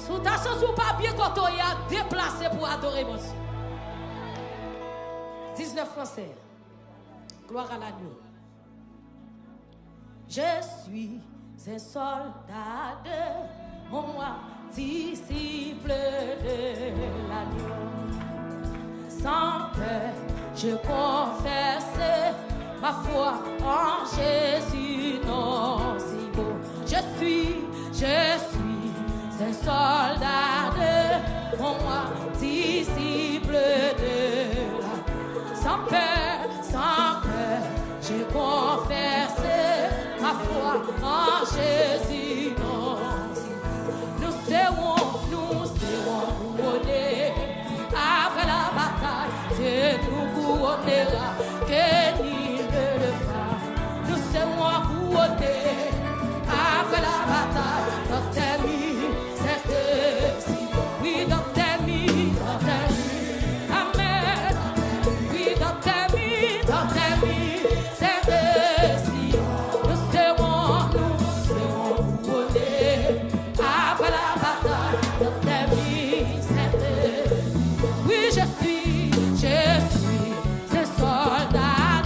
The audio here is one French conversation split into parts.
Sous ta chance ou pas bien quand on y a déplacé pour adorer mon Dieu. 19 Français. Gloire à l'agneau. Je suis un soldat de mon roi, disciple de l'agneau. Sans peur, je confesse ma foi en Jésus, non si beau. Je suis un soldat de mon roi, disciple de l'agneau. Sans peur, je confesse ma foi en Jésus, non si beau. Nous serons couronnés. Après la bataille, c'est nous couronnera, que nul ne le fera. Nous serons couronnés. Après la bataille, dans tes nuits, c'est si. Oui, dans tes nuits, amen. Oui, dans tes nuits, c'est si. Nous serons couronnés. Après la bataille, dans tes nuits, c'est oui, je suis un soldat.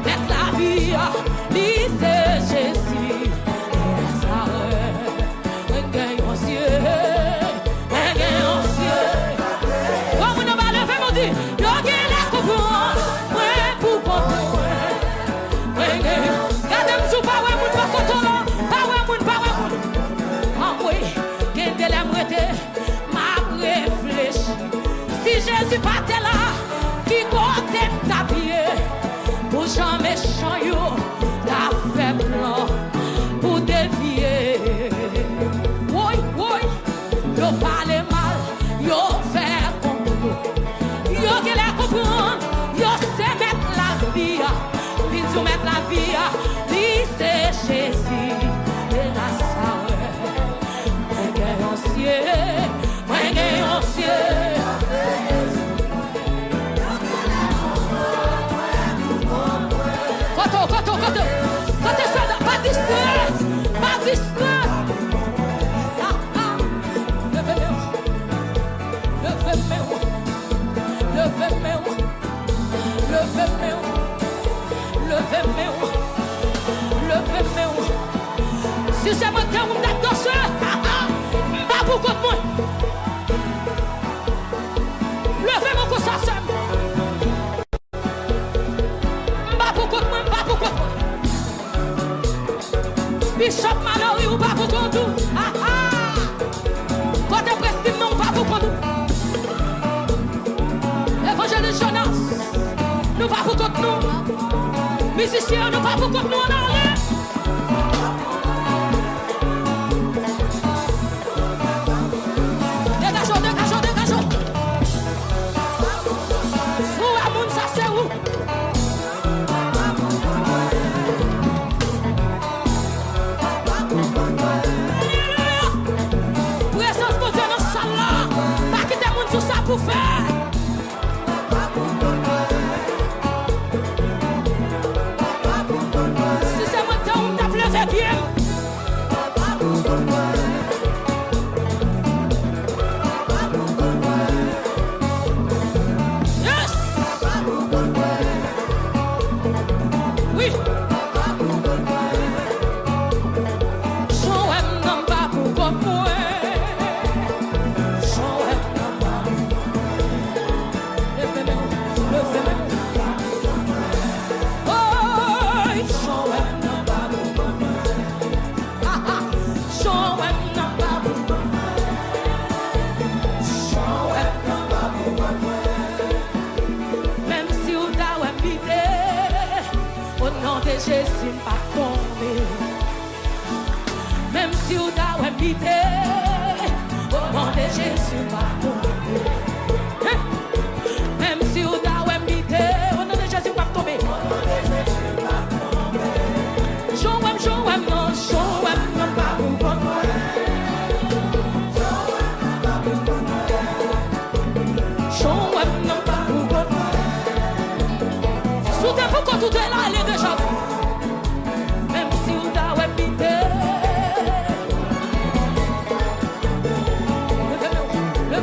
Mettre la vie, lycée Jésus. Si c'est mon temps, on t'a dansé. Pas pour contre moi. Levez mon coup, ça sème. Pas pour contre moi, pas pour contre moi. Bishop Mallory ou pas pour contre nous. Côté Prestige, non, pas pour contre nous. Évangéliste Jonas, nous pas pour contre nous. Musiciens, nous pas pour contre nous en arrière. Dégageons, dégageons, dégageons. Où est mon ça c'est où? Présence de Dieu dans ce salle là. Pas quitter mon tout ça pour faire. Si c'est mon temps, on t'a levé bien. Yes! Oui! Joël n'en va pour comme moi. Joël n'en va. Le féminin. Oh, Joël n'en va pour comme moi. Joël n'en va pour comme moi. Joël n'en va pour comme moi. Même si on t'a invité, au nom de Jésus, pas tomber. Même si on t'a invité, au nom de Jésus, pas tomber. Même si on t'a invité, au nom de Jésus, pas tomber. Joël, Joël, non, Joël, non, pas pour moi. Joël, non, pas pour moi. Soudain, pourquoi tout est là, elle est déjà venue. Même si on t'a invité. Le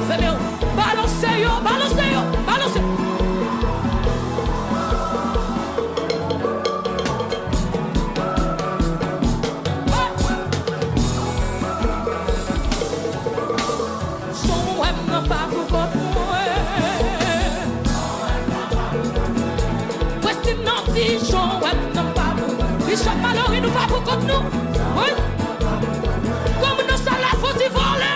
féminin. Balancez yo, balancez yo, balancez. Joël n'a pas pour contre moi. Prestige non dit Joël n'a pas pour. Bishop Mallory nous pas pour contre nous. Oui. Comme nous sommes là, faut y voler.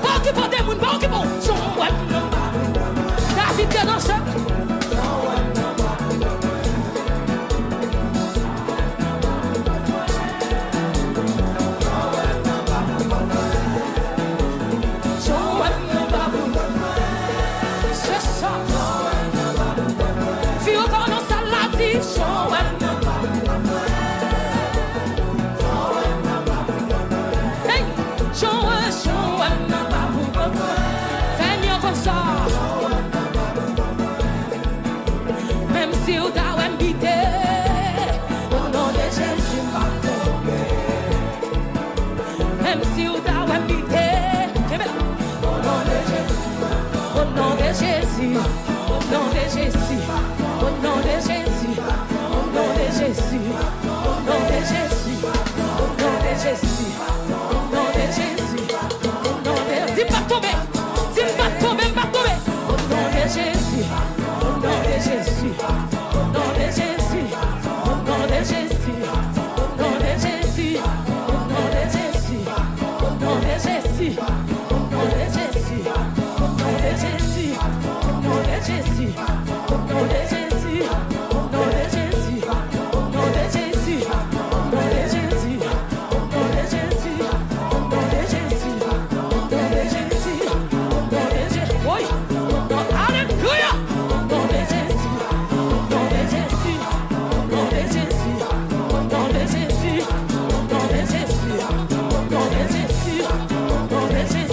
Pas qui pour des mouns, pas qui pour. Joël n'a pas pour. David est dans ce. Même si on t'a invité, au nom de Jésus, pas tomber. Même si on t'a invité, au nom de Jésus, au nom de Jésus, au nom de Jésus, au nom de Jésus, au nom de Jésus, au nom de Jésus, au nom de Jésus, au nom de Jésus, au nom de Jésus. Dis pas tomber, dis pas tomber, pas tomber. Au nom de Jésus, au nom de Jésus, au nom de Jésus, au nom de Jésus, au nom de Jésus, au nom de Jésus, au nom de Jésus, au nom de Jésus, au nom de Jésus, au nom de Jésus, au nom de Jésus, au nom de Jésus, au nom de Jésus, au nom de Jésus, au nom de Jésus, au nom de Jésus, au nom de Jésus, au nom de Jésus, oui, alléluia, au nom de Jésus, au nom de Jésus, au nom de Jésus, au nom de Jésus, au nom de Jésus, au nom de Jésus, au nom de Jésus.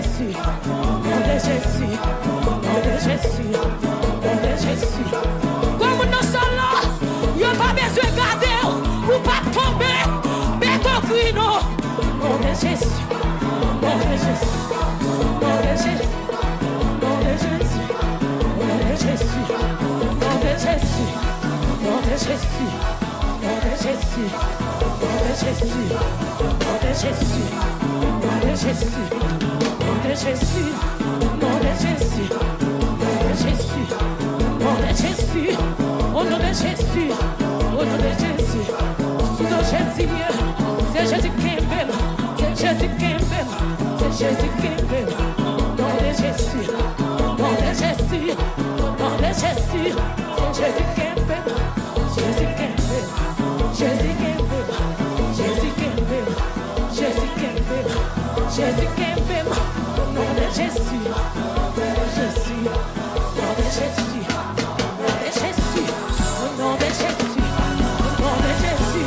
Jésus, au nom de Jésus, au nom de Jésus, au nom de Jésus. Comme nous sommes là, il n'y a pas besoin de garder ou pas tomber, mais ton cri non. Au nom de Jésus, au nom de Jésus, au nom de Jésus, au nom de Jésus, au nom de Jésus, au nom de Jésus, au nom de Jésus, au nom de Jésus, au nom de Jésus, au nom de Jésus, au nom de Jésus, au nom de Jésus, au nom de Jésus, au nom de Jésus, au nom de Jésus, au nom de Jésus, sous nos Jésus, c'est Jésus qui m'aime, c'est Jésus qui m'aime, c'est Jésus qui m'aime, au nom de Jésus, au nom de Jésus, au nom de Jésus, c'est Jésus qui m'aime, Jésus qui m'aime, Jésus qui m'aime, Jésus qui m'aime, Jésus qui m'aime, Jésus qui m'aime, au nom de Jésus, au nom de Jésus, au nom de Jésus, au nom de Jésus, au nom de Jésus, au nom de Jésus.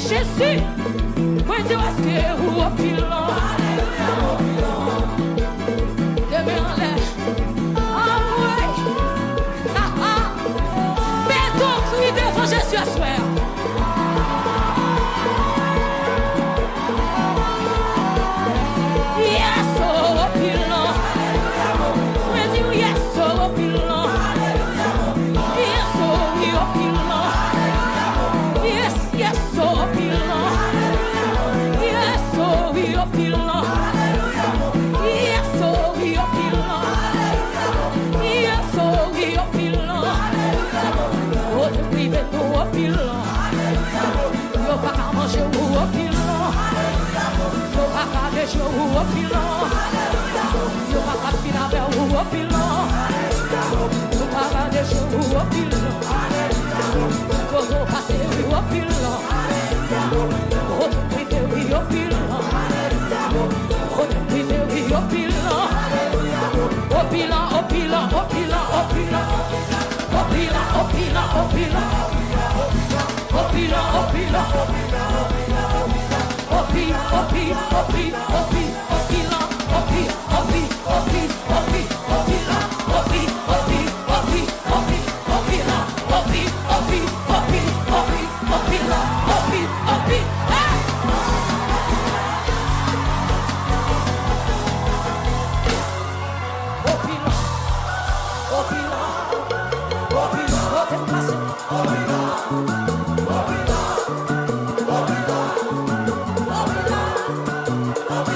Jésus, pois eu asqueiro o pilão. Jésus à soi. Yes, oh, pilão. Pois eu yes, oh, pilão. Yes, oh, pilão. Yes, yes, oh, pilão. Yes, oh, pilão. Yes, oh, pilão. Yes, oh, pilão. Oh, privé do pilão. Eu pra cá manchei o pilão. Eu pra cá deixei o pilão. Eu pra cá pirabel o pilão. Eu pra cá deixei o pilão. Eu passei o pilão. Outro privé o pilão. Outro privé o pilão. O pilão, o pilão, o pilão, o pilão. O pilão, o pilão, o pilão. O pilão, o pilão, o pilão. O pilão, o pilão, o pilão, o pilão, o pilão, o pilão, o pilão, o pilão, o pilão, o pilão, o pilão, o pilão, o pilão, o pilão, o pilão, o pilão, o pilão, o pilão, o pilão, o pilão.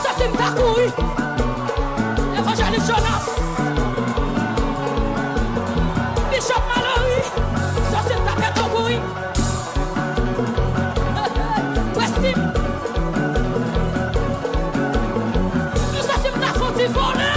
Ça c'est ta couille. Évangéliste Jonas. Bishop Mallory. Ça c'est ta catégorie. Westim. Ça c'est ta faute volée.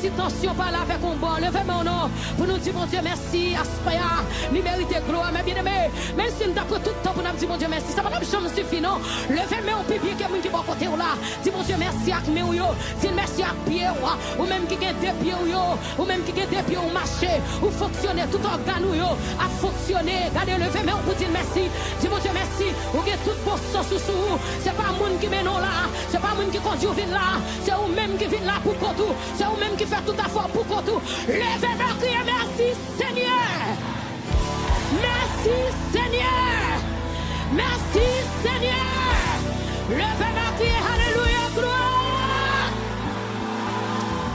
Si tension pas là avec un bon, levez mon nom pour nous dire mon Dieu merci, Aspaya, nous méritons gloire, mais bien aimé, même si nous avons tout le temps pour nous dire mon Dieu merci, ça va pas jamais suffire, non? Levez mon pied qui est bon côté là, dis mon Dieu merci à mes ou dis merci à pied ou même qui a des pieds ou même qui a des pieds ou marcher, ou fonctionner, tout organe ou à fonctionner, regardez, levez mon pour dire merci, dis mon Dieu merci, ou que tout bon sens sous, c'est pas moun qui mène là, c'est pas moun qui conduit vin là, c'est ou même qui vient là pour tout, c'est ou même qui fait tout à fort pour tout. Levez-moi, criez merci Seigneur. Merci Seigneur. Merci Seigneur. Levez-moi, criez alléluia, gloire.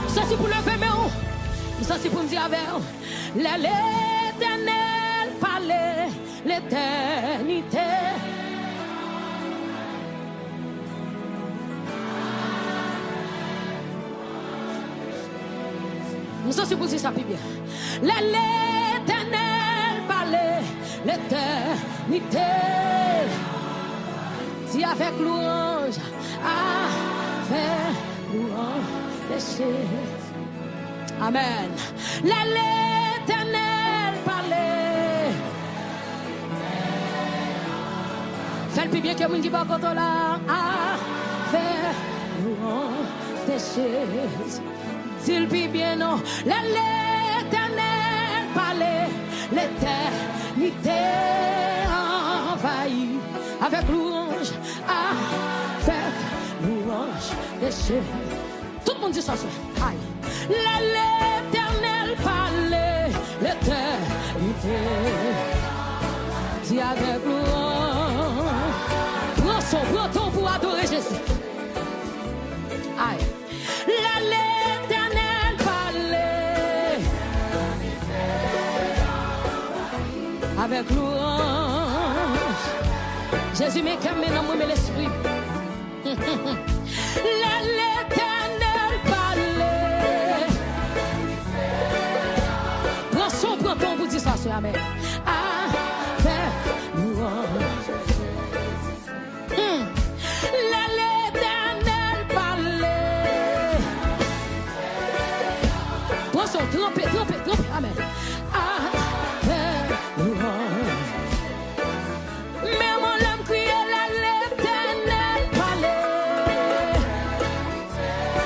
Ça sentis pour lever mes hauts. Je sentis pour me dire avec l'Éternel parlait l'éternité. Je sentis pour dire ça plus bien. L'Éternel parlait l'éternité. Si avec louange, avec louange, péché. Amen. L'Éternel parlait. Fais le plus bien que mon qui va contre là. Avec louange, péché. Dis le plus bien non. L'Éternel parlait. L'éternité envahit. Avec louange, avec louange, péché. Tout le monde dit ça, aïe. L'Éternel parlait, l'éternité. Dis avec louange. Prends son breton pour adorer Jésus. Aïe. L'Éternel parlait. Avec louange. Jésus m'est calmé dans mon l'esprit. L'Éternel parlait. Prends son breton pour dire ça, c'est amen. Avec louange. L'Éternel parlait. Prends son trompette, amen. Avec louange. Mais mon âme criait l'Éternel parlait.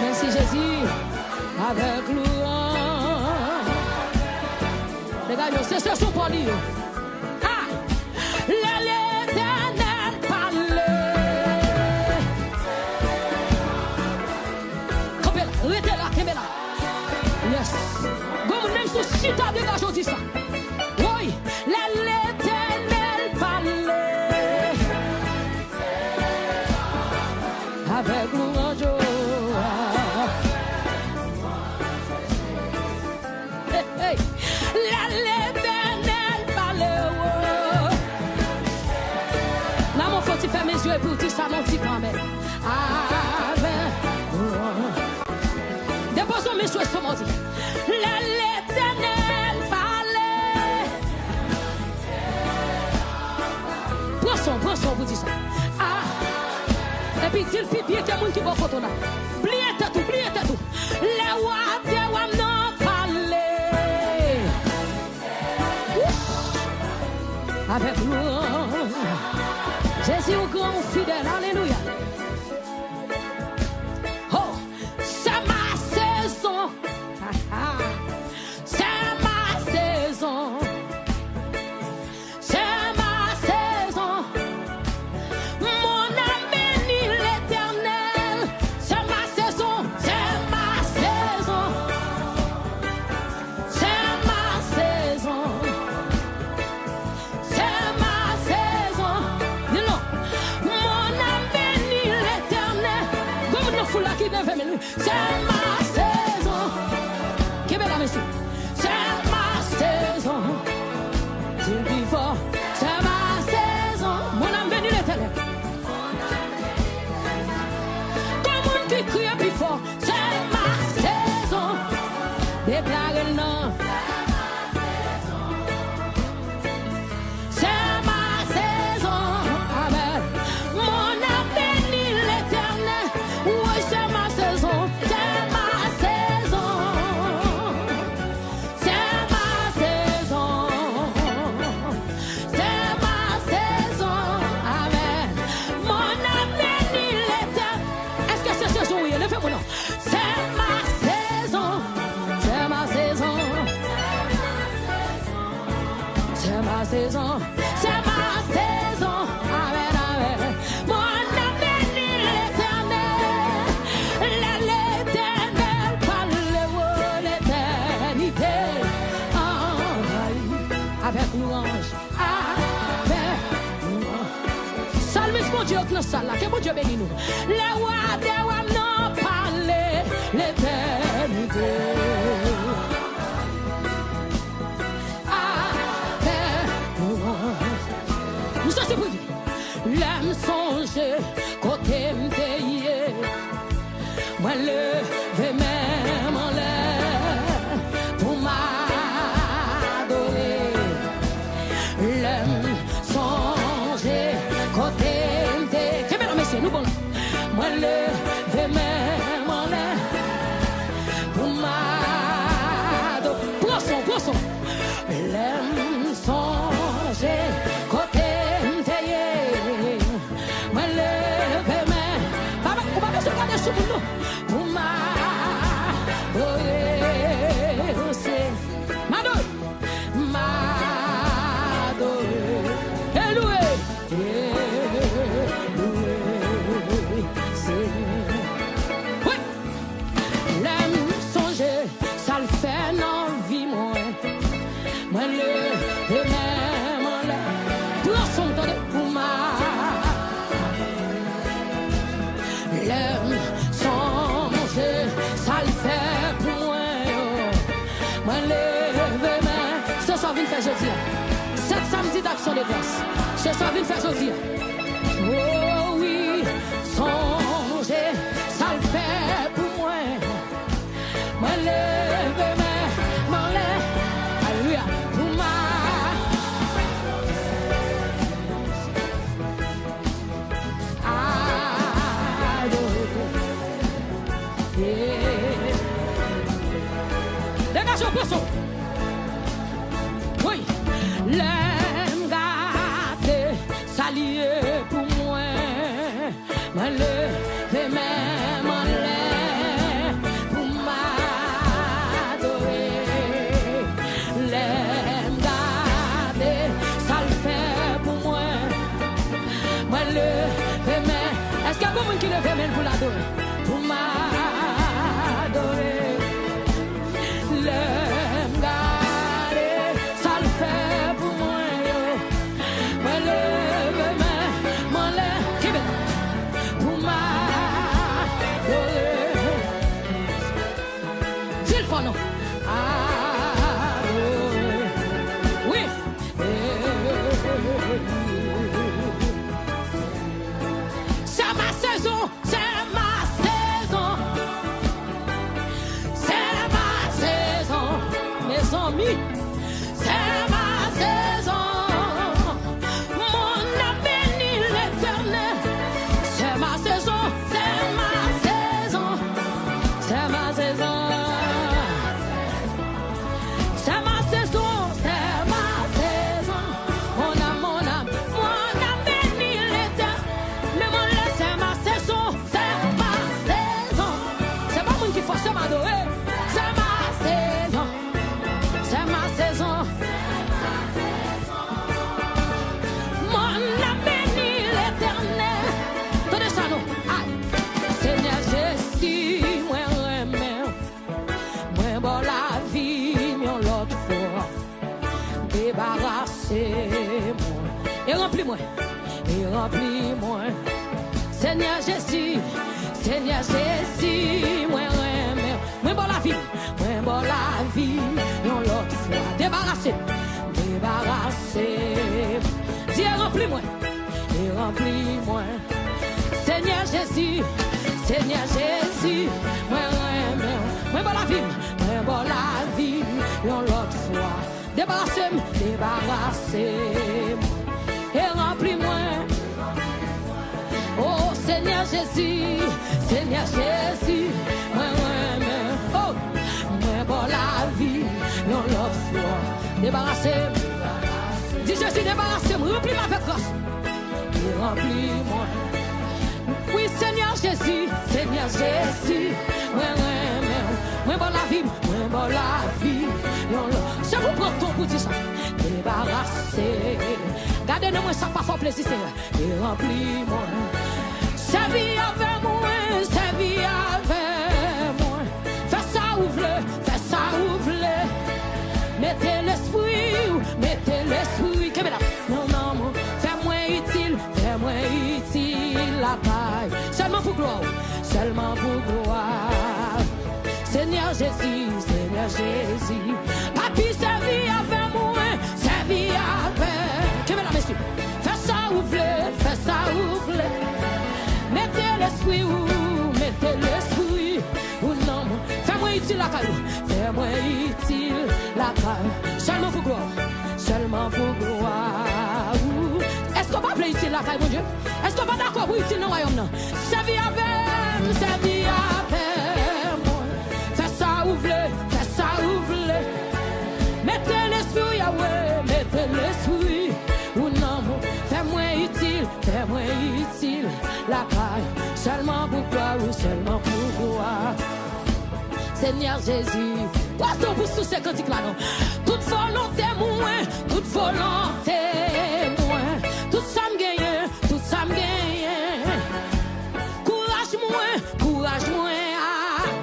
Merci Jésus. Avec louange. Les gars, c'est ce son pour lui. L'Éternel parlait. Restez là, restez là. Yes. Bon, même sous chita dégage, on dit ça. Oui, l'Éternel parlait. Avec louange. Hey, hey. L'Éternel parlait. Là, mon faut-il faire mes yeux pour dire ça, mon petit grand-mère. Avec louange. Déposons mes yeux sur mon Dieu. L'Éternel parlait. Prends son, vous dites ça. Et puis, dis le pipier qu'il y a un monde qui va photo là. Pliez tout. Les rois des rois n'ont parlé. Avec louange. Jésus au grand fidèle. Alléluia. Oh, c'est ma saison. C'est ma saison. C'est ma saison. Mon âme bénit l'Éternel. C'est ma saison. C'est ma saison. C'est ma saison. C'est ma saison. Dis-le. Mon âme bénit l'Éternel. Comme nous foulons qui devait me. C'est ma saison. Qui est la monsieur? C'est ma saison. Dis-le plus fort. C'est ma saison. Mon âme bénit l'Éternel. Comme on qui crie plus fort. C'est ma saison. Déclare le nom. C'est ma saison. Amen. Mon âme bénit l'Éternel. Oui, c'est ma saison. C'est ma saison. C'est ma saison. C'est ma saison. Amen. Mon âme bénit l'Éternel. Est-ce que c'est saison? Oui, levez-moi non. C'est ma saison. C'est ma saison. C'est ma saison. C'est ma saison. Amen, amen. Mon âme bénit l'Éternel. L'Éternel parle l'éternité. Avec louange. Avec louange. Salmis mon Dieu dans la salle là. Que mon Dieu bénit nous. Les rois des rois n'ont parlé l'éternité. moi lever même en l'air pour m'adorer. L'homme songer côté m'té. Que mesdames, messieurs, nous bon. Moi lever même en l'air pour m'adorer. Poisson. L'homme songer côté m'té. Moi lever même. Papa, on va pas se garder sur nous. Pour m'adorer. C'est m'adorer. Ça le fait dans vie moi. Moi le même en l'air. Pour son temps pour ma. L'aime songer, ça le fait pour moi. Moi le même. Ce soir vient faire jeudi. Cette samedi d'action de grâce. Ce soir vient faire jeudi. Oh oui, songer, ça le fait pour moi. Moi lève m'en lève, alléluia, pour ma adorer. Dégage au poisson. Oui, l'aime gâter, s'allier pour moi. Moi lève même en l'air pour m'adorer. L'aime garder, ça le fait pour moi. Moi lève même. Est-ce qu'il y a beaucoup de monde qui lève même pour l'adorer? Pour m'adorer. L'aime garder, ça le fait pour moi. Moi lève même, m'en lève. Pour m'adorer. Dis le fond, non? Adorer. Oui. C'est ma saison, c'est ma saison. C'est ma saison, mes amis. C'est ma saison. Mon âme bénit l'Éternel. C'est ma saison, c'est ma saison. C'est ma saison. C'est ma saison, c'est ma saison. Mon âme bénit l'Éternel. Le monde, c'est ma saison, c'est ma saison. C'est pas moi qui force m'adorer. C'est ma saison. C'est ma saison. Mon âme bénit l'Éternel. Tenez ça, nous. Aïe. Seigneur Jésus, moi remets. Moi bon la vie, mais l'autre fois. Débarrassez-moi. Et remplis-moi. Et remplis-moi. Seigneur Jésus, moi remets. Moi bon la vie, mais l'autre fois. Débarrassez-moi. Dis remplis-moi. Et remplis-moi. Seigneur Jésus, moi remets. Moi bon la vie, l'autre fois. Débarrassez-moi. Et remplis-moi. Oh Seigneur Jésus, moi remets. Oh, moi bon la vie, l'autre fois. Débarrassez-moi. Dis Jésus, débarrassez-moi. Remplis-moi avec grâce. Et remplis-moi. Oui, Seigneur Jésus, moi remets. Moi bon la vie, c'est vous prendre ton pour dire ça. Débarrassez. Gardez-nous moi ça pas fort plaisir, Seigneur. Et remplis-moi. Servis avec moi. Fais ça ouvre. Mettez l'esprit. Non, fais-moi utile la paille. Seulement pour gloire. Seigneur Jésus. Papi, servis avec moi. Que mesdames, messieurs. Fais ça ouvre. Mettez l'esprit. utile la caille. Fais-moi utile la caille. Seulement pour gloire. Seulement pour gloire. Est-ce qu'on va appeler utile la caille, mon Dieu? Est-ce qu'on va d'accord pour utile dans le royaume? Servis avec, servis avec moi. Fais ça ou v'lez, fais ça ou v'lez. Mettez l'esprit, Yahweh, mettez l'esprit. Ou non, fais-moi utile la caille. Seulement pour gloire, seulement pour gloire. Seigneur Jésus, pasteur pour tous ces cantiques là, non. Toute volonté moins, toute volonté moins. Tout ça me gagne, tout ça me gagne. Courage moins,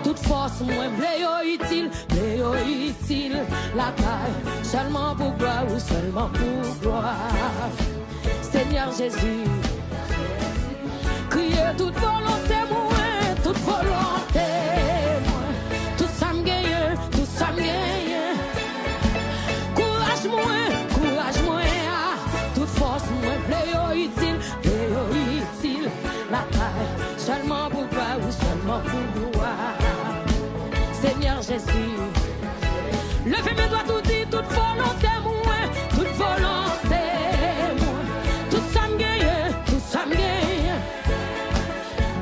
toute force moins. Bléo utile, la caille. Seulement pour gloire ou seulement pour gloire. Seigneur Jésus, criez toute volonté moins, toute volonté moins. Tout ça me gagne, tout ça me gagne. Courage moins, toute force moins. Bléo utile, la caille. Seulement pour gloire ou seulement pour gloire. Seigneur Jésus, levez mes doigts tout dit, toute volonté moins, toute volonté moins. Tout ça me gagne, tout ça me gagne.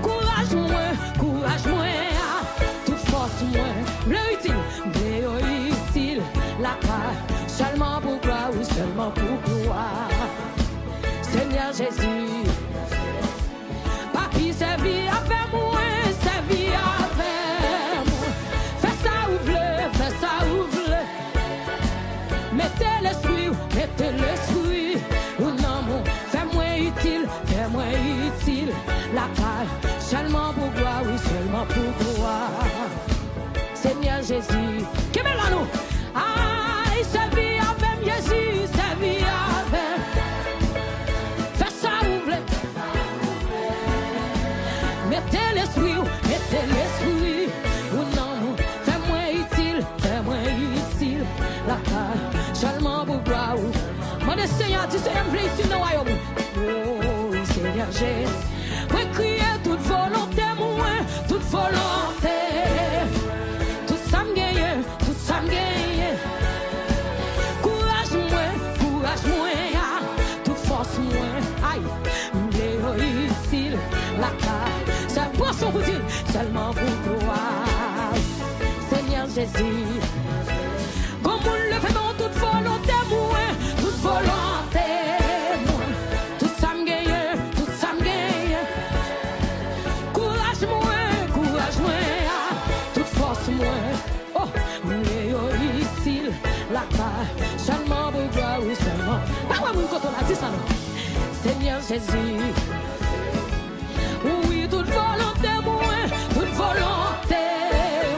Courage moins, toute force moins. Bleu utile, la caille. Seulement pour gloire ou seulement pour gloire. Seigneur Jésus, papi servi avec moi, servi avec moi. Fais ça ou v'lez. Mettez l'esprit, ou non, fais-moi utile, la caille. Seulement pour gloire, oui, seulement pour gloire. Seigneur Jésus, qui met là nous? Aïe, servi avec Jésus, servi avec. Fais ça ou v'lez. Mettez l'esprit, ou non, fais-moi utile, la caille. Seulement pour gloire. Mon Seigneur, dis Seigneur, me ici dans le royaume. Oh, Seigneur, j'ai crié toute volonté, moins, toute volonté. Tout ça me gagne, Courage moins, toute force moins. Aïe, utile, la caille. C'est pour son bout, seulement pour gloire. Seigneur Jésus. Comme on le fait dans toute volonté, moins, toute volonté, moins. Tout ça me gagne, Courage moins, toute force moins. Oh, utile, la caille. Seulement pour gloire ou seulement. Pas moi, quand on a dit ça, non. Seigneur Jésus. Oui, toute volonté, moins, toute volonté,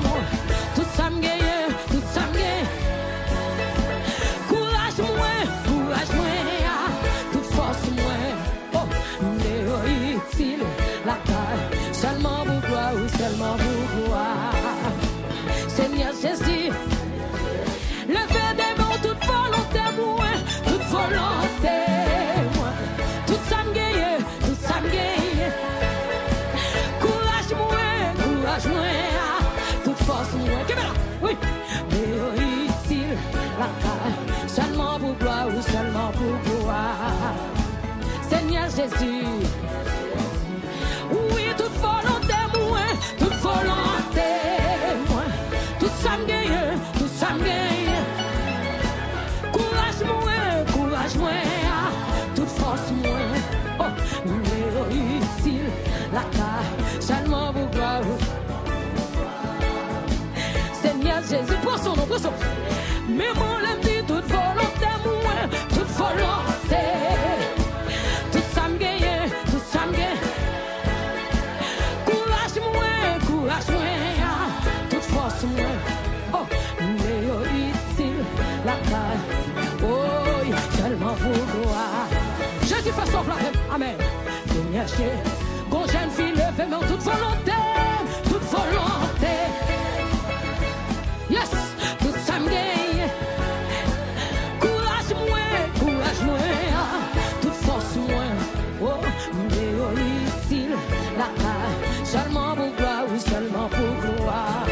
moins. Tout ça me gagne. La caille, seulement pour gloire ou seulement pour gloire. Seigneur Jésus, levez des mains, toute volonté, moi, toute volonté, moi. Tout ça me gagne, Courage moins, toute force moins. Qui est là? Oui, mais utile, la caille, seulement pour gloire ou seulement pour gloire. Seigneur Jésus. Oui, toute volonté, moi, tout ça me gagne, Courage moins, toute force moins. Oh, mais utile, la caille, seulement pour gloire. Seigneur Jésus, pour son nom, mais mon l'aime dit toute volonté, moi, toute volonté. Tout ça me gagne, Courage moins, toute force moins. Oh, mais utile, la caille. Oh, seulement pour gloire. Jésus fait son flamme. Amen. Seigneur, quand jeune fille levée, mais toute volonté. Yes, tout ça me gagne. Courage moins, toute force moins. Oh, mais utile, la caille. Seulement pour gloire, oui, seulement pour gloire.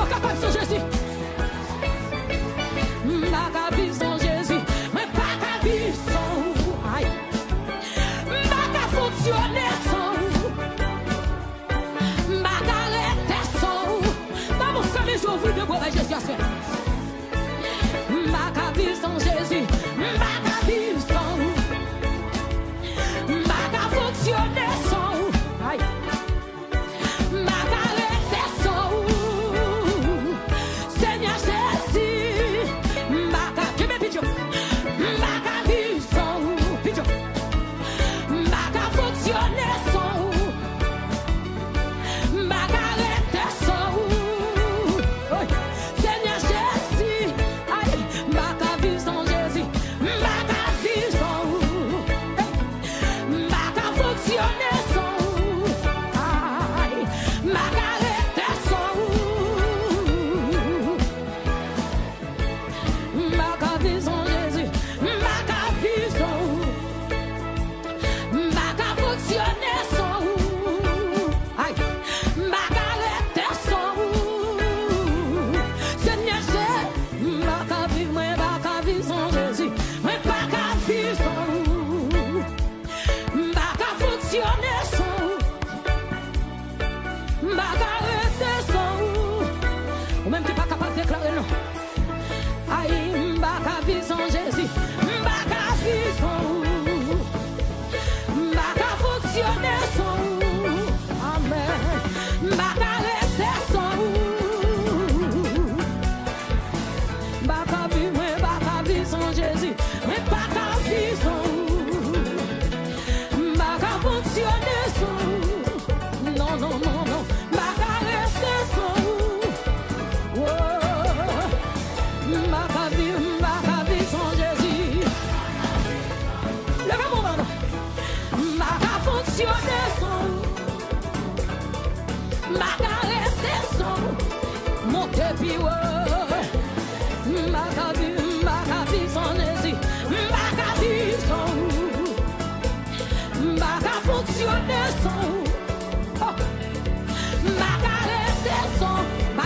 pas capable sans Jésus. Pas capable vivre sans Jésus. Mais pas capable vivre sans. Aïe. Pas capable fonctionner sans. Pas capable rester sans. Dans mon famille, je vous de boire Jésus à faire. Pas capable vivre sans Jésus. Pas capable vivre sans. Pas capable fonctionner sans. Aïe.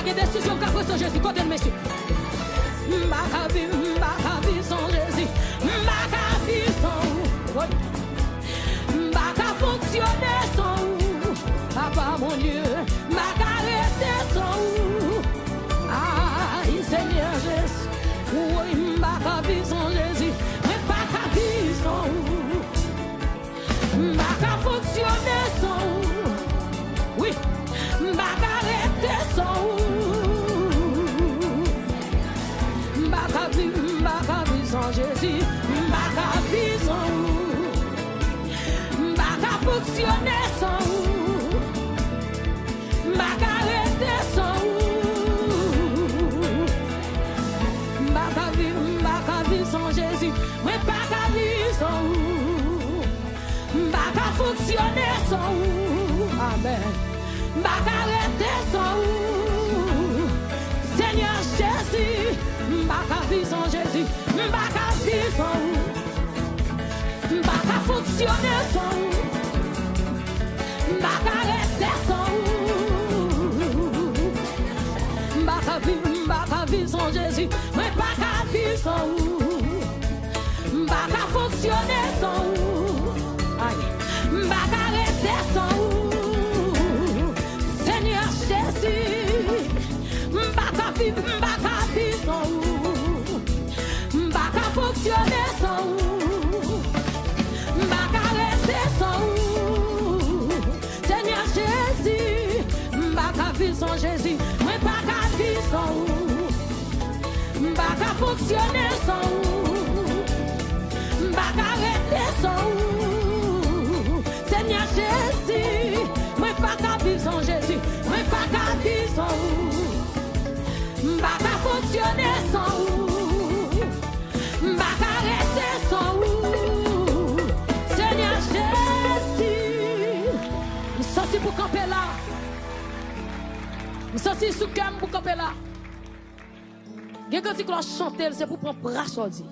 Décision qu'a prise sans Jésus, côté de monsieur. M'baka sans Jésus, m'baka sans, m'baka fonctionner sans, papa mon Dieu, m'baka rester sans, aïe Seigneur Jésus, oui m'baka sans Jésus, m'baka sans, m'baka fonctionner sans, oui, m'baka rester sans. Sans Jésus, m'baka vivre sans ou, m'baka fonctionner sans ou, m'baka rester sans ou, m'baka vivre sans Jésus, m'baka vivre sans ou, m'baka fonctionner sans ou, amen, m'baka rester sans ou, Seigneur Jésus, m'baka vivre sans Jésus. M'baka vivre sans ou, m'baka fonctionner sans ou, m'baka rester sans ou, m'baka vivre sans Jésus, m'baka vivre sans ou, m'baka fonctionner sans ou, m'baka rester sans ou, Seigneur Jésus, m'baka vivre sans ou. Fonctionner sans ou, m'baka rester sans ou, Seigneur Jésus, m'baka vivre sans Jésus, m'baka vivre sans ou, m'baka fonctionner sans ou, m'baka rester sans ou, Seigneur Jésus, m'baka vivre sans Jésus, m'baka vivre sans ou, m'baka fonctionner sans ou. M'baka rester sans ou, Seigneur Jésus. M'sorti pour camper là. M'sorti sous cam pour camper là. Gè quand il chanter, c'est pour prendre bras sorti.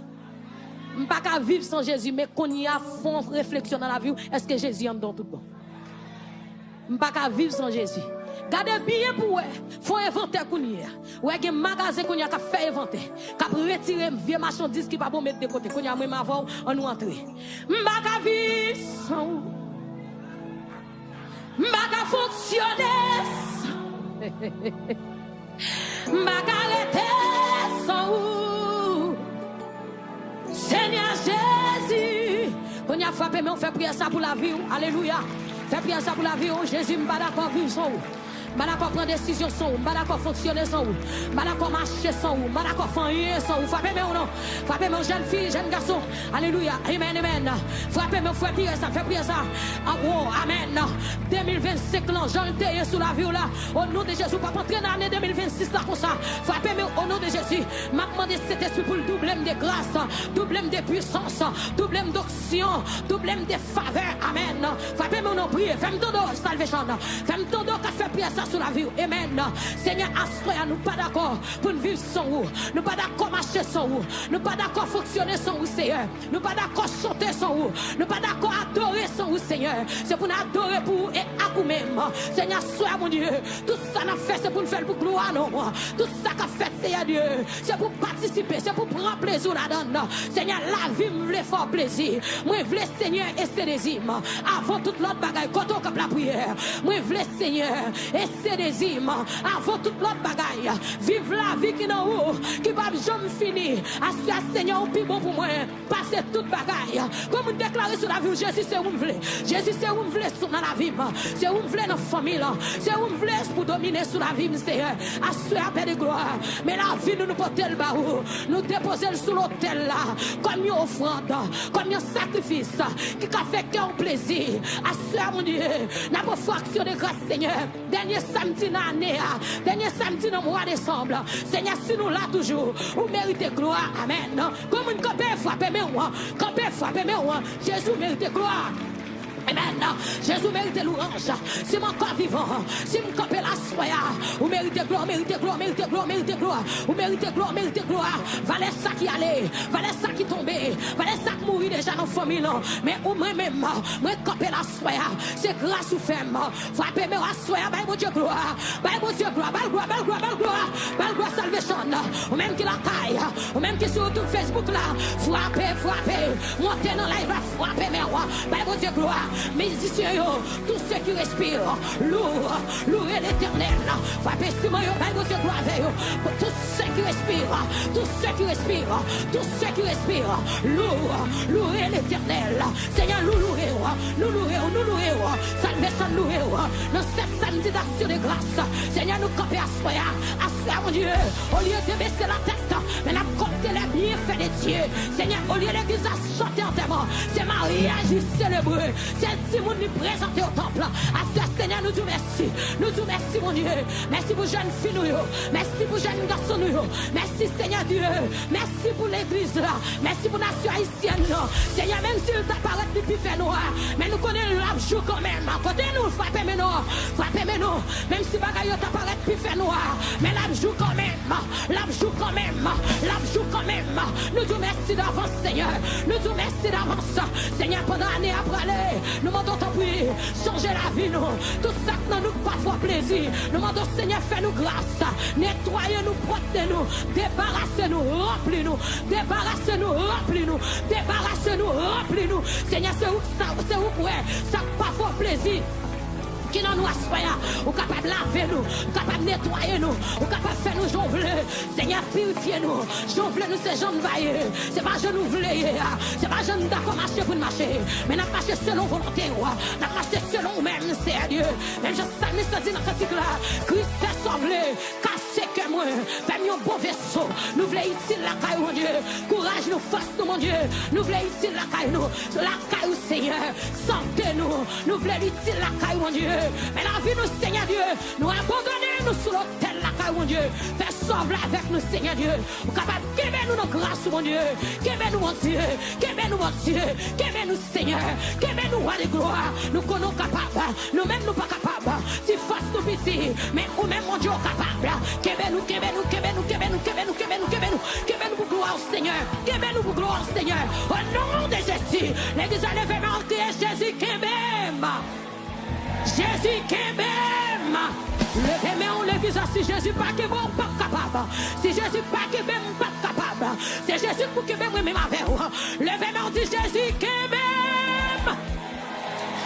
M'baka vivre sans Jésus, mais qu'on y a fond réflexion dans la vie, est-ce que Jésus est dans tout bon? M'baka vivre sans Jésus. Gardez bien pour eux. Faut inventer kounia. Ouais, gen magasin kounia qui fait inventer. Qui retirer vieux marchandises qui pas bon mettre de côté. Kounia même avant on nous entrer. M'baka vivre sans. M'baka fonctionner. M'baka arrêter sans. Seigneur Jésus. Kounia frappé mais on fait prier ça pour la vie. Alléluia. Fait prier ça pour la vie. Jésus m'ba d'accord vivre sans. Je ne prendre décision sans vous, je ne fonctionner sans vous, je ne marcher sans vous, je ne faire rien sans vous. Frappez-moi ou non? Frappez-moi, jeune fille, jeune garçon. Alléluia. Amen, amen. Frappez-moi, faites prier ça, faites prier ça. Oh, amen. 2025, j'en ai sous la vie là. Au nom de Jésus, pas entrer dans l'année 2026 là comme ça. Frappez-moi au nom de Jésus. Je demande cet esprit pour le double de grâce, double de puissance, double d'onction, double de faveur. Amen. Frappez-moi au nom, priez. Faites-moi tout salvation. Faites-moi tout qu'à faire prier ça. Sur la vie, amen. Seigneur, assoya, nous pas d'accord pour nous vivre sans vous. Nous pas d'accord marcher sans vous. Nous pas d'accord fonctionner sans vous, Seigneur. Nous pas d'accord chanter sans vous. Nous pas d'accord adorer sans vous, Seigneur. C'est pour nous adorer pour vous et à vous-même. Seigneur, sois mon Dieu. Tout ça nous fait, c'est pour nous faire pour gloire, non. Tout ça qu'a fait, Seigneur Dieu, c'est pour participer, c'est pour prendre plaisir là-dedans. Seigneur, la vie me voulait faire plaisir. Moi, je voulais, Seigneur, et c'est des hymnes. Avant toute l'autre bagaille, quand on cap la prière. Moi, je voulais, Seigneur, et c'est des hymnes avant toute l'autre bagaille. Vive la vie qui n'a haut, qui va jamais finir. Assis Seigneur, au plus bon pour moi. Passer toute bagaille. Comme on déclare sur la vie, Jésus c'est où me voulez. Jésus c'est où me voulez dans la vie. C'est où me voulez dans la famille. C'est où me voulez pour dominer sur la vie, Seigneur. Assis à paix de gloire. Mais la vie nous porter le barreau. Nous déposer sur l'autel là. Comme une offrande, comme un sacrifice qui a fait qu'un plaisir. Assis mon Dieu. N'a pas fraction de grâce, Seigneur. Dernier samedi dans l'année, dernier samedi dans le mois de décembre. Seigneur, si nous là toujours, vous méritez gloire. Amen. Comme une copie frappée, mais moi, copie frappée, mais moi, Jésus mérite gloire. Amen. Jésus mérite louange. Si mon corps vivant, si mon corps est la soya, vous méritez gloire, méritez gloire, méritez gloire, méritez gloire. Vous méritez gloire, méritez gloire. Valait ça qui allait, valait ça qui tombait, valait ça qui mourit déjà dans la famille. Mais au même, moi, corps est la soya. C'est grâce ou femme. Frappez-moi la soya, bye mon Dieu gloire. Bye mon Dieu gloire, bye gloire, bye gloire, bye gloire. Bye gloire, salvation. Ou même qui la caille, ou même qui sur tout Facebook là. Frappez, frappez. Montez dans live, frappez, mais moi. Bye mon Dieu gloire. Musiciens, tous ceux qui respirent, louez l'Éternel. Frappez Simon, Bible Dieu gloire avec eux. Tous ceux qui respirent, tous ceux qui respirent, tous ceux qui respirent, louez l'Éternel. Seigneur, nous louez, salvation louez. Dans cette samedi d'action de grâce, Seigneur, nous camper à soi, mon Dieu. Au lieu de baisser la tête, mais nous compter les bienfaits de Dieu. Seigneur, au lieu de l'église à chanter en témoin, c'est mariage célébré. Si vous nous présentez au temple, à ce Seigneur, nous disons merci. Nous disons merci, mon Dieu. Merci pour jeunes filles, merci pour jeunes garçons, merci, Seigneur Dieu. Merci pour l'église, merci pour la nation haïtienne. Seigneur, même s'il t'apparaît depuis fait noir, mais nous connaissons la joue quand même. Côté nous, frappez-moi, même si bagaille t'apparaît depuis fait noir, mais la joue quand même, la joue quand même, la joue quand même. Nous disons merci d'avance, Seigneur. Nous disons merci d'avance, Seigneur, pendant l'année après l'année. Nous demandons ton prier, changer la vie, nous. Tout ça que nous parfois plaisir. Nous demandons, Seigneur, fais-nous grâce. Nettoyez-nous, protège-nous, débarrassez-nous, remplis-nous, débarrassez-nous, remplis-nous, débarrassez-nous, remplis-nous. Seigneur, c'est où pour ça parfois plaisir. Qui n'en nous assoya, ou capable de laver nous, ou capable de nettoyer nous, ou capable de faire nous jonvler. Seigneur, purifiez nous, jonvler nous ces jambes vaillées. C'est pas je nous voulais, c'est pas je nous d'accord marcher pour marcher, mais nous marcher selon volonté, nous marcher selon nous-mêmes, c'est Dieu. Même je salue ce dit dans ce cycle-là, Christ fait sembler, cassez que moi, fais-moi un bon vaisseau. Nous voulons utile la caille, mon Dieu, courage nous, force nous, mon Dieu. Nous voulons utile la caille, nous, la caille, Seigneur, santé nous, nous voulons utile la caille, mon Dieu. Mais la vie nous, Seigneur Dieu, nous abandonner nous sur l'autel, la caille, mon Dieu. Fais sauver avec nous, Seigneur Dieu. Nous capables de nous nos grâces, mon Dieu. Qu'aimez-nous, mon Dieu. Qu'aimez-nous, mon Dieu. Qu'aimez-nous, Seigneur. Qu'aimez-nous, roi de gloire. Nous connaissons capables. Nous-mêmes, nous pas capables. Si face nous petit, mais nous-mêmes, mon Dieu, capables. Qu'aimez-nous, qu'aimez-nous, qu'aimez-nous, qu'aimez-nous, qu'aimez-nous, qu'aimez-nous, qu'aimez-nous. Qu'aimez-nous pour gloire, Seigneur. Qu'aimez-nous pour gloire, Seigneur. Au nom de Jésus, l'église a levé Jésus, qu'aimez. Jésus qui m'aime. Levez-moi en l'église si Jésus pas que bon, pas capable. Si Jésus pas que même pas capable. C'est Jésus pour que même avec vous. Levez-moi on dit Jésus qui même.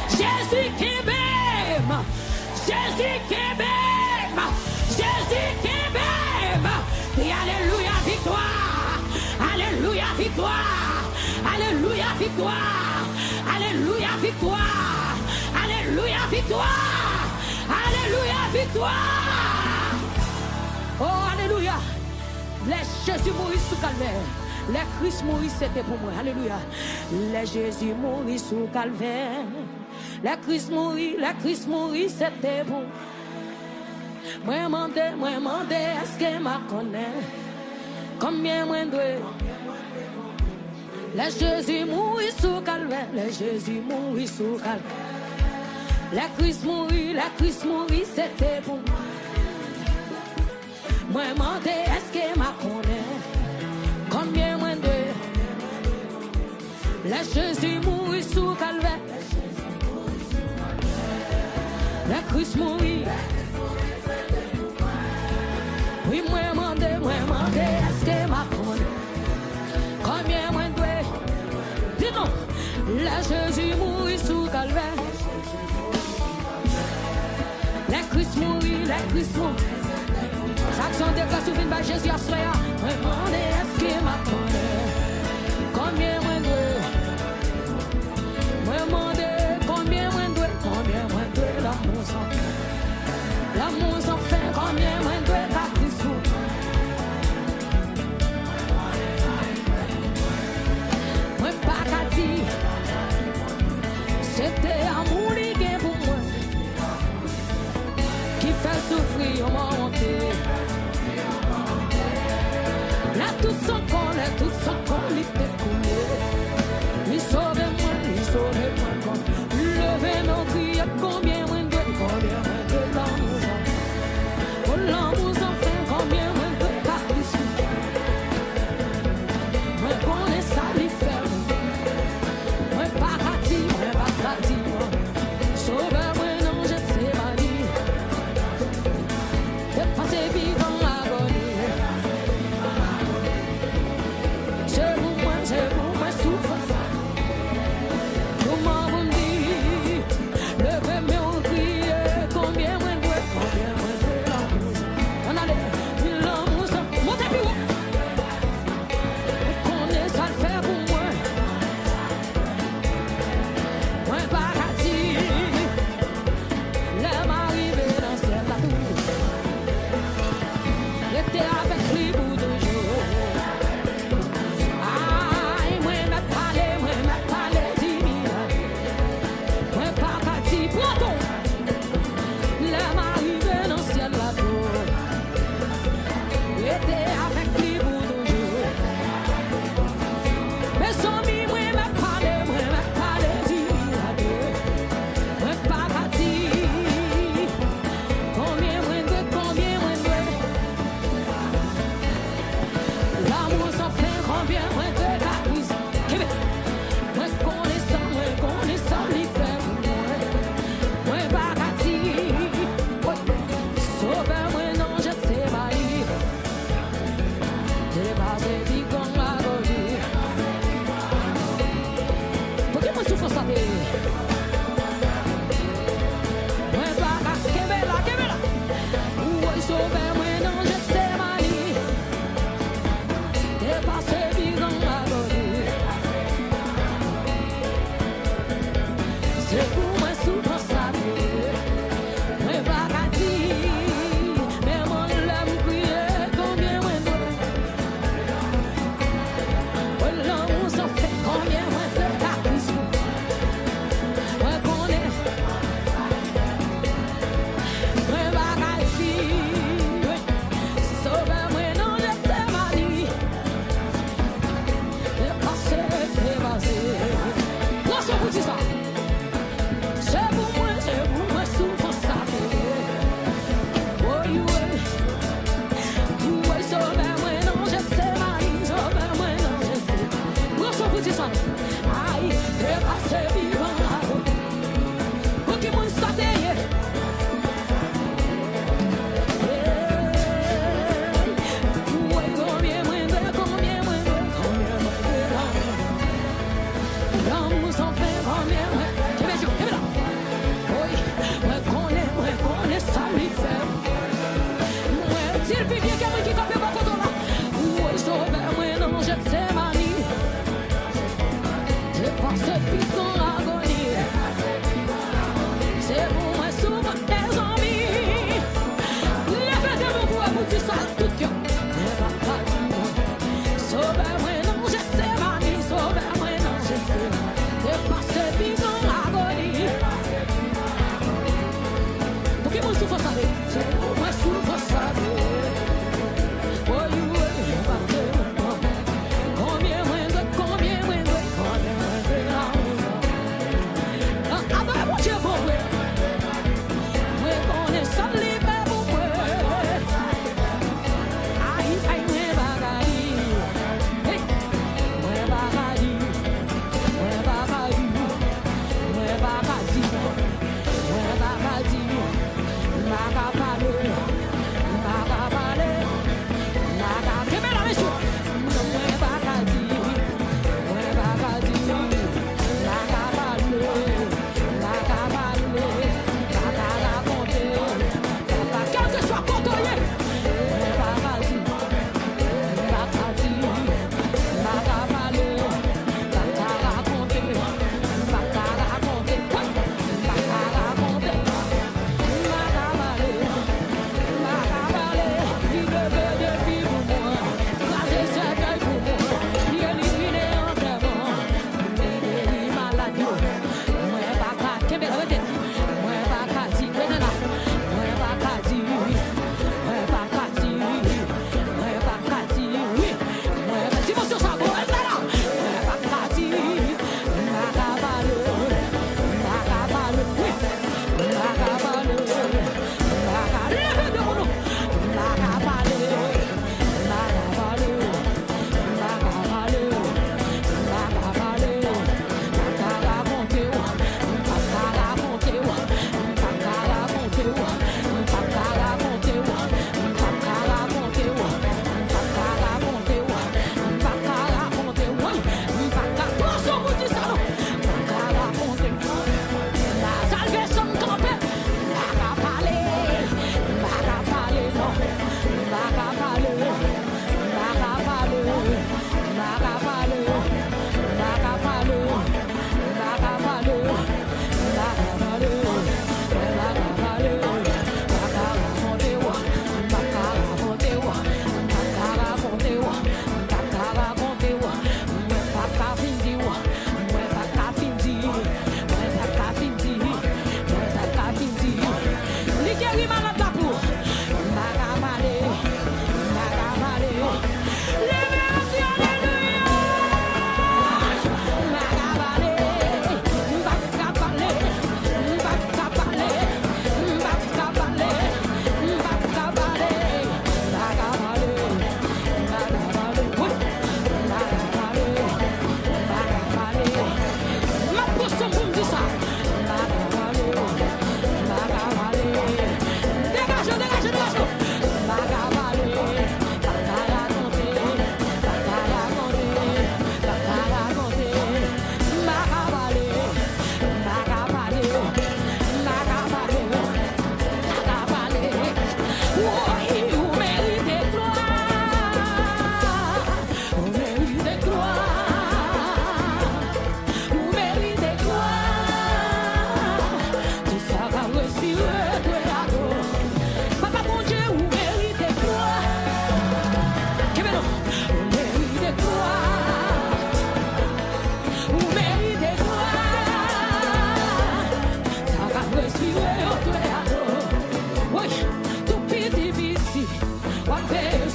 Jésus qui même. Jésus qui même. Jésus qui même. Et alléluia victoire. Alléluia victoire. Alléluia victoire. Alléluia victoire. Alléluia victoire. Alléluia victoire. Oh alléluia. Les Jésus mourit sous calvaire. Les Christ mourit c'était pour moi. Alléluia. Les Jésus mourit sous calvaire. Les Christ mourit c'était pour moi. Moi demandé est-ce que m'a connaît. Combien moins de les Jésus mourit sous calvaire. Les Jésus mourit sous calvaire. La Christ mourit, c'était pour moi. Moi, demandé, est-ce que m'a connaît? Combien moins de la Jésus mourit sous calvaire. La Christ mourit. Oui, moi, demandé, est-ce que m'a connaît? Combien moins de dis non, la Jésus mourit sous calvaire. La Christ mourit. Action de grâce ou vine par Jésus à soi. Moi demande est-ce que m'a connaît. Combien moins de moi demande combien moins de l'amour sans. L'amour sans fin. Combien moins de la Christ. Moi pas qu'à dire. C'était amour lié pour moi. Fait souffrir au monter. Là tout son corps, là tout son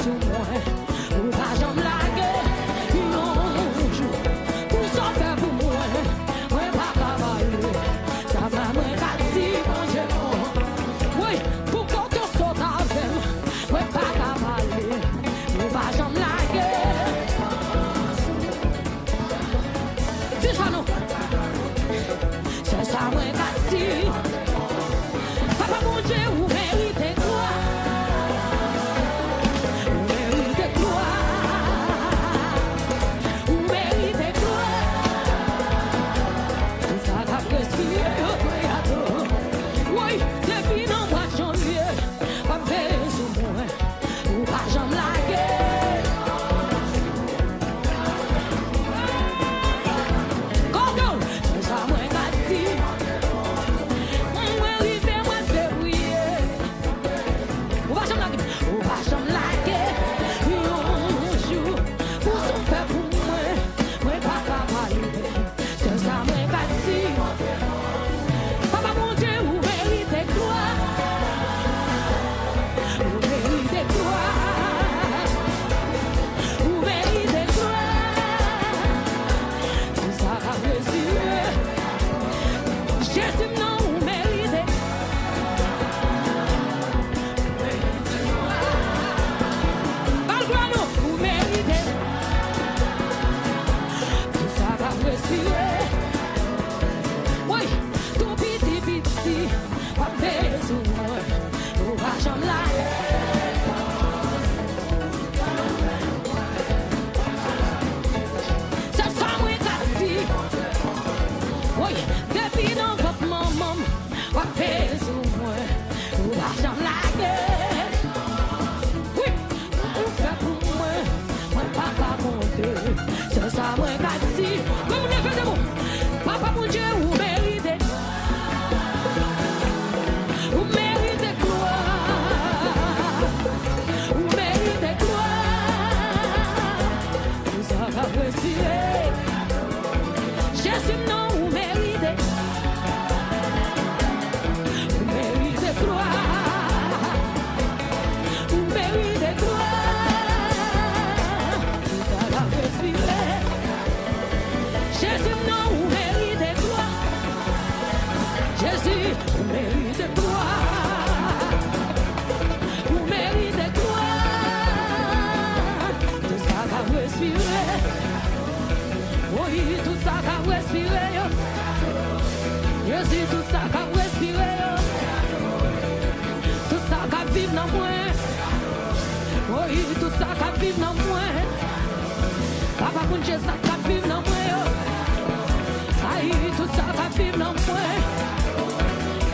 sous moi. Ou pas j'en blague. Un jour, pour s'en faire pour moi. Moi pas cavaler. Ça va moi casser mon Dieu. Oui, pour qu'on te saute avec. Moi pas cavaler. Ou pas j'en blague. C'est ça non. C'est ça moi casser. Papa mon Dieu, vous méritez quoi? Vous méritez quoi? Vous méritez quoi? Tout ça qu'a respiré au créateur. Oui, depuis non mois de janvier, pas me faire sous moi, ou pas j'en blague. Go, c'est ça moi casser. Papa mon Dieu, vous méritez. Vous méritez gloire. Vous méritez gloire. Tout ça va respirer. Jésus, non, vous méritez. Vous méritez gloire. Vous méritez gloire. Tout ça va respirer. Jésus, non, vous méritez gloire. Jésus, vous méritez gloire. Vous méritez gloire. Tout ça va respirer. Oui, tout ça va respirer. Jésus, tout ça va respirer. Tout ça va vivre dans moi. Oui, tout ça va vivre dans moi. Papa, mon Dieu, ça va vivre dans moi. Aïe, tout ça va vivre dans moi.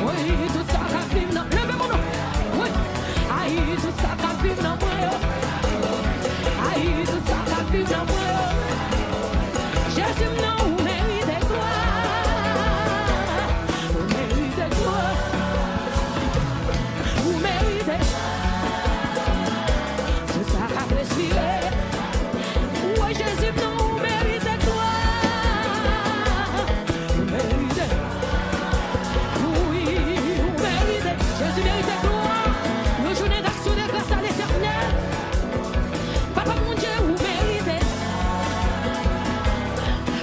Oui, tout ça va vivre dans moi. Levez mon nom. Oui. Aïe, tout ça va vivre dans moi. Aïe, tout ça va vivre dans moi. Jésus, non, vous méritez gloire. Vous méritez gloire. Vous méritez. Tout ça va respirer. Oui, Jésus, non, vous méritez gloire. Vous méritez. Oui, vous méritez. Jésus mérite gloire. Nos journées d'action de grâce à l'éternel. Papa mon Dieu, vous méritez.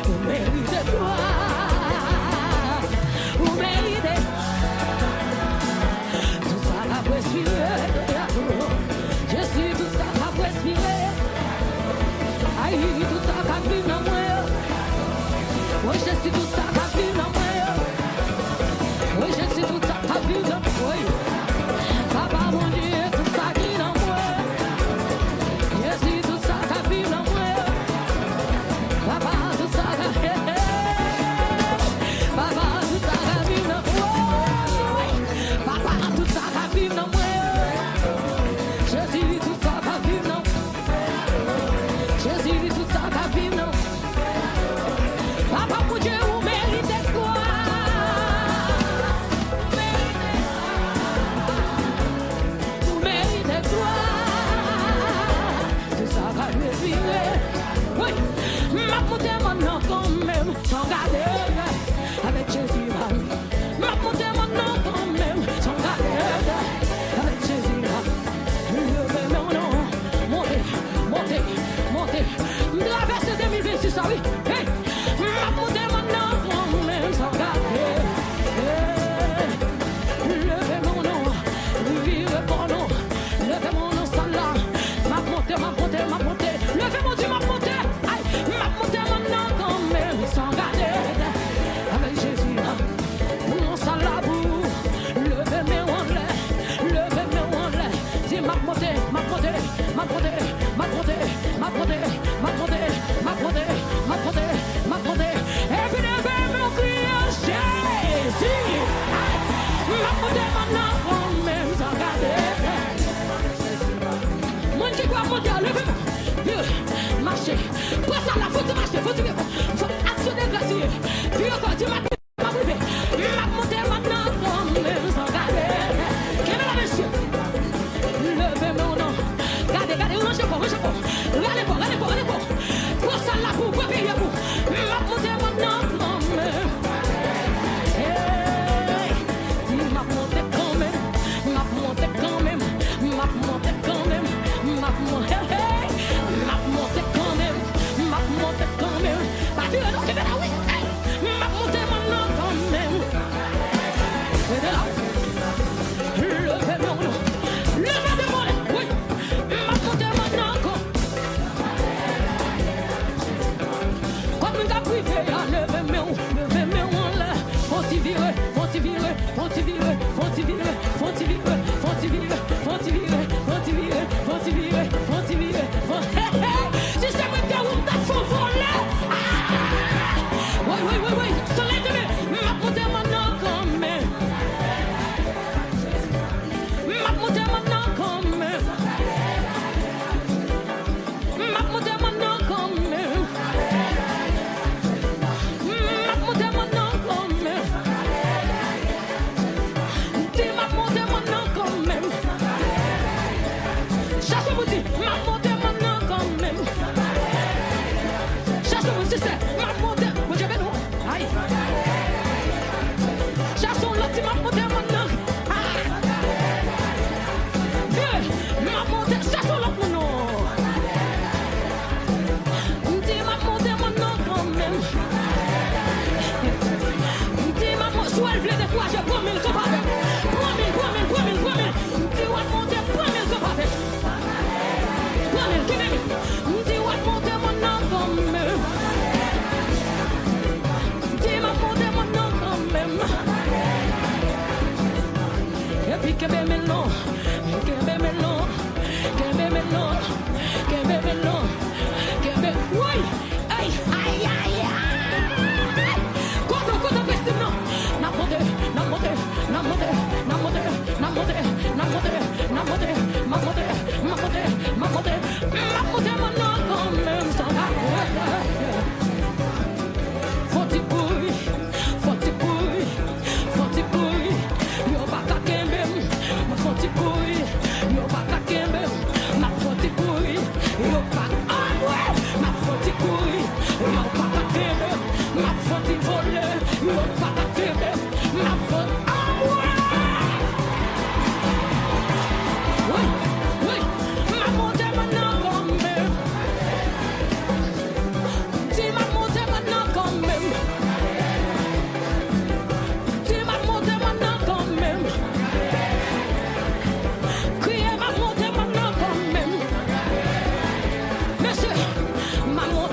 Vous méritez gloire. Vous méritez. Tout ça va respirer. Jésus, tout ça va respirer. Aïe, tout ça va vivre dans moi. Oui, Jésus, tout ça va vivre dans moi. Oui, Jésus, tout ça va vivre dans moi. Papa, mon Dieu, tout ça vit dans moi. Jésus, tout ça va vivre dans moi. Papa, tout ça va vivre. Papa, tout ça va vivre dans moi. Papa, tout ça va vivre dans moi. Jésus, tout ça va vivre dans moi. Jésus, tout ça va vivre dans moi. Papa, mon Dieu, vous méritez quoi? Vous méritez quoi? Tout ça va respirer. Oui, ma montée maintenant quand même, sans garder avec Jésus. Ma montée maintenant quand même, sans garder avec Jésus. Levez mon nom, quoi monter, levez-moi. Marchez. Prends ça là, faut te marcher, faut te marcher. Faut actionner glacier. Puis encore, tu m'as privé. M'a monté maintenant comme même sans garder. Quel est la monsieur? Levez-moi ou non. Regardez, regardez, on chapeau, on chapeau. Regardez pas, regardez pas, regardez pas. Prends ça là pour payer vous. M'a monté maintenant comme même. M'a monté quand même. M'a monté quand même. M'a monté quand même. M'a monté. M'a monté quand même. M'a monté quand même. Pas tu es donc là, oui. M'a monté maintenant quand même. Et de là. Levez-moi. Levez-moi. Oui. M'a monté maintenant quand. Comme une privé, levez-moi. Levez-moi là. Faut-il virer, faut-il virer, faut-il virer, faut-il virer, faut-il virer, faut-il virer, faut-il virer, faut-il virer, faut-il virer, faut-il virer, si c'est moi qui vous t'as faux volé. Oui. Soleil de mai, m'a monté maintenant comme même. M'a monté maintenant comme même. M'a monté maintenant comme même. M'a monté maintenant comme même. Dis m'a monté maintenant comme même. Cherche-moi dit, m'a monté maintenant comme même. Cherche-moi si c'est m'a monté, moi j'ai bien nous. Aïe. Cherche-moi l'autre, m'a monté maintenant. Viens, m'a monté, cherche-moi l'autre non. Dis m'a monté maintenant quand même. Dis m'a monté, soit elle voulait décourager, 3000 comme avec. 3000. Dis m'a monté, 3000 comme avec. 3000, qui m'aime. Dis m'a monté maintenant comme même. Dis m'a monté maintenant quand même. Et puis que bébé non. Oui. Aïe. Quand question non. N'a monté. Maintenant quand même sans faut-il bouille. Yo pas qu'à kembe. Faut-il bouille. Yo pas qu'à kembe. Ma faut-il bouille. Yo pas ma faut-il bouille. Yo pas qu'à kembe. Ma faut-il voler. Yo pas qu'à kembe. Ma faut oui. Ma monté maintenant comme même. Dis ma monté maintenant comme même. Dis ma monté maintenant comme même. Criez ma monté maintenant comme même. Monsieur, ma monté.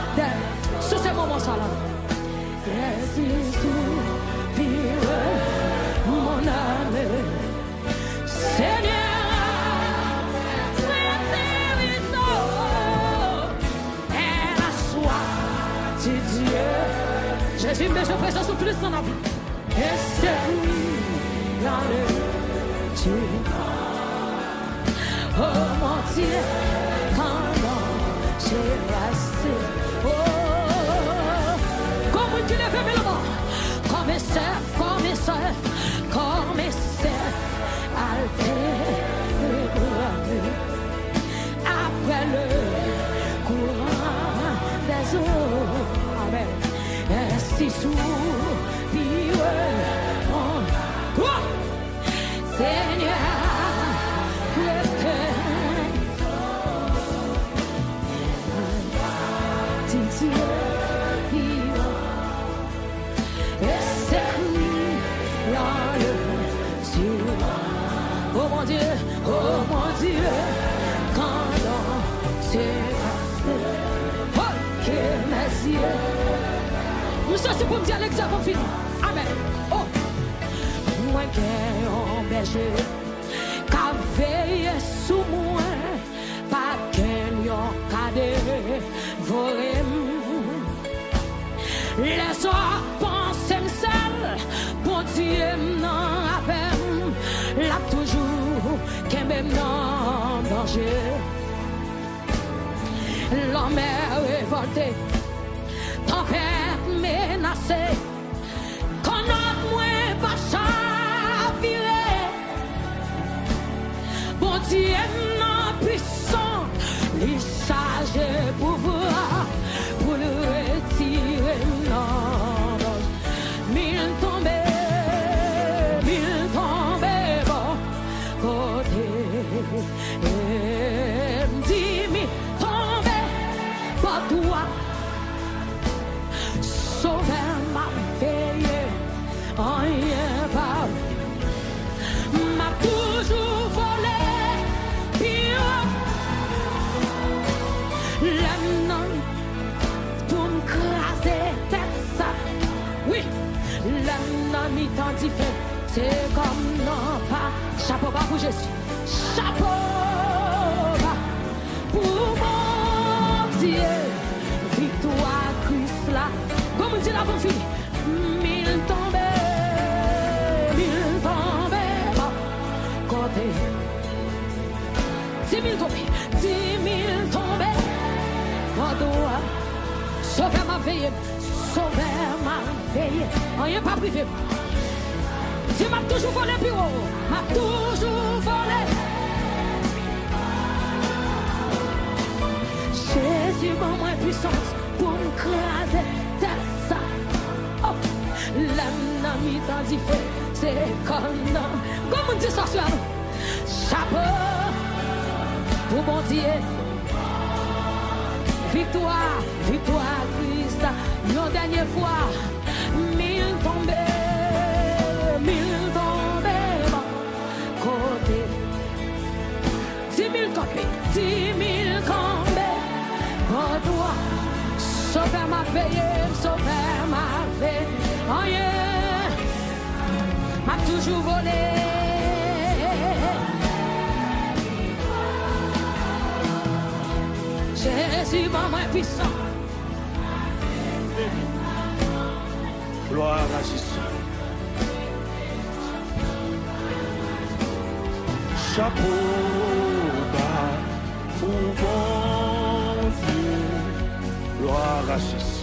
petit Dieu. Jésus met sa présence sur plus dans la vie. Et c'est lui, dans le Dieu. Oh mon Dieu, comment j'ai resté. Oh, comme tu l'as fait, mais là-bas. Comme un cerf, après le courant des eaux. Amen. Ainsi soupire mon oh, Seigneur, le cœur. Dieu, et c'est lui dans le ciel. Oh mon Dieu, quand l'on s'est passé, oh que mes yeux. Nous sommes pour me dire l'exemple fini. Amen. Oh, moi qui ai un berger, qu'a veillé sous moi, pas qu'un yon cadet, voyez. Laisse-moi penser seul, bon Dieu non avec, là toujours qu'un même non danger. L'homme est révolté, tempête menacée, qu'on a moins pas chaviré. Bon Dieu non puissant, il charge pouvoir pour le retirer. Mille tombés, bon côté. 10 000 tombés, pas toi. Sauver ma veille, rien pas. M'a toujours volé, pire. L'homme pour me craser tête ça. Oui, l'homme mi-temps fait. C'est comme non pas. Chapeau bas pour Jésus. Chapeau bas pour mon Dieu. Victoire Christ là. Comme on dit là, bon fini. 1000 tombés, bon côté. 10 000 tombés, 10 000 tombés. Bon doigt. Sauver ma veille, rien pas privé. Dieu m'a toujours volé plus haut, m'a toujours volé. Jésus m'a moins puissance pour me craser tête ça. Oh, l'âme n'a mis dans du feu, c'est comme non. Comme on dit sorcière, chapeau pour mon Dieu. Victoire, victoire, Christ, une dernière fois. 1000 tombés, bon côté. 10 000 tombés, 10 000 tombés. Bon toi, sauver ma veille. Oh yeah, m'a toujours volé. Jésus, maman puissant. Gloire à Jésus. Chapeau bas pour mon Dieu. Gloire à Jésus.